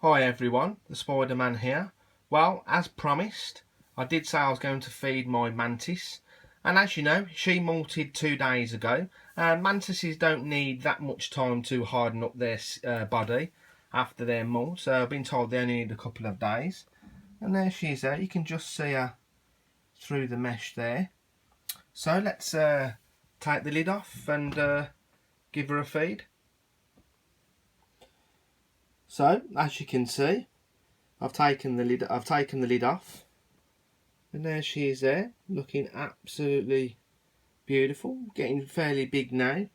Hi everyone, the Spiderman here. Well, as promised, I did say I was going to feed my mantis, and as you know, she molted 2 days ago. Mantises don't need that much time to harden up their body after their molt, so I've been told they only need a couple of days. And there she is there, you can just see her through the mesh there. So let's take the lid off and give her a feed. So as you can see, I've taken the lid off, and there she is there, looking absolutely beautiful, getting fairly big now.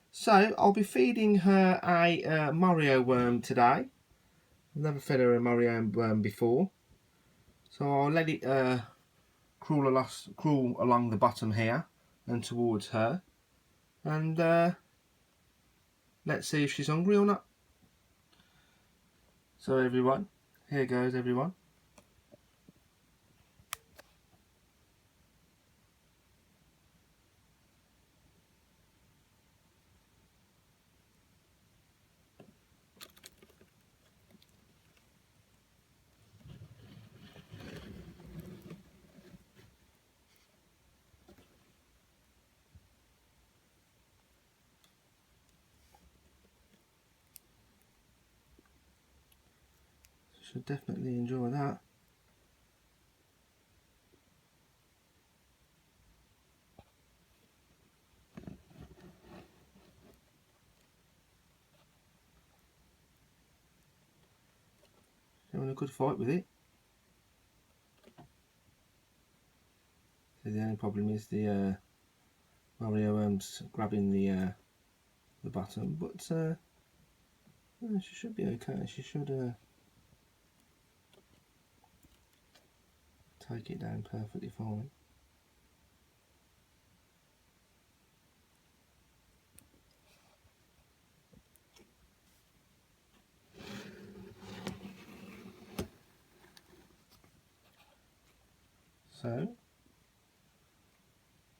So I'll be feeding her a Morio worm today. I've never fed her a Morio worm before, so I'll let it crawl along the bottom here and towards her, and let's see if she's hungry or not. So everyone, here goes everyone. Should definitely enjoy that. Having a good fight with it. So the only problem is the Mario worm's grabbing the bottom, but she should be okay. She should take it down perfectly fine. So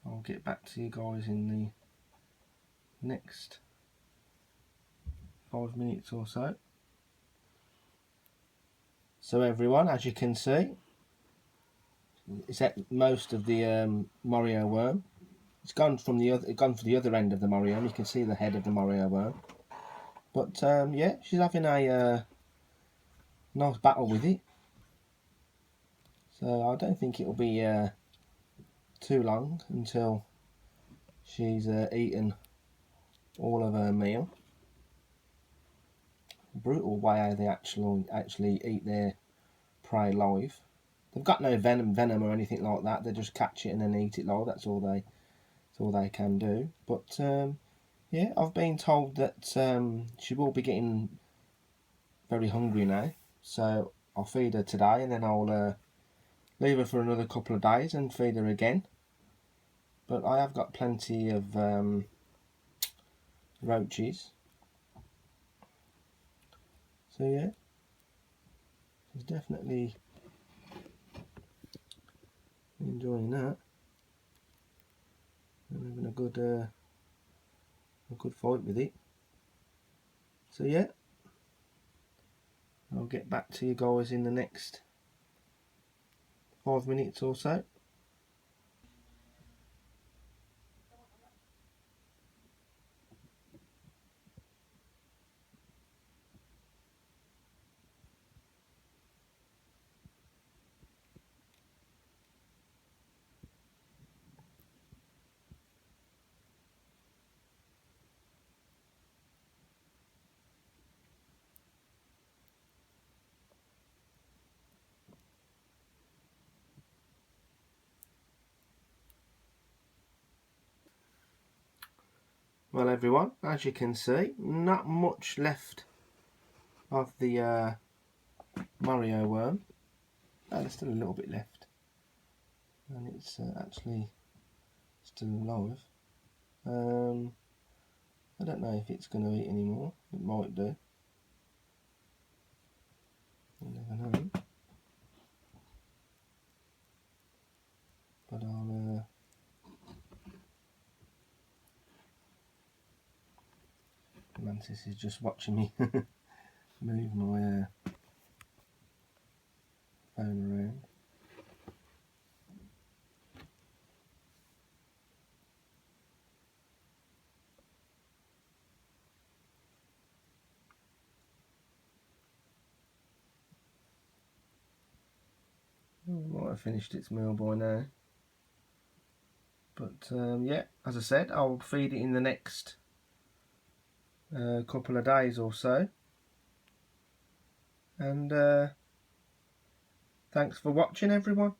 I'll get back to you guys in the next 5 minutes or so. So everyone, as you can see, it's at most of the Morio worm. It's gone from the other end of the Morio worm. You can see the head of the Morio worm. But yeah, she's having a nice battle with it. So I don't think it'll be too long until she's eaten all of her meal. Brutal way how they actually eat their prey live. They've got no venom or anything like that. They just catch it and then eat it live. That's all they can do. But yeah, I've been told that she will be getting very hungry now. So I'll feed her today, and then I'll leave her for another couple of days and feed her again. But I have got plenty of roaches. So yeah, she's definitely enjoying that and having a good fight with it. So yeah, I'll get back to you guys in the next 5 minutes or so. Well everyone, as you can see, not much left of the Morio worm. Oh, there's still a little bit left, and it's actually still alive. I don't know if it's going to eat anymore. It might do. You never know. But I'll Mantis is just watching me move my going around. Might have finished its meal by now. But yeah, as I said, I'll feed it in the next couple of days or so. And thanks for watching, everyone.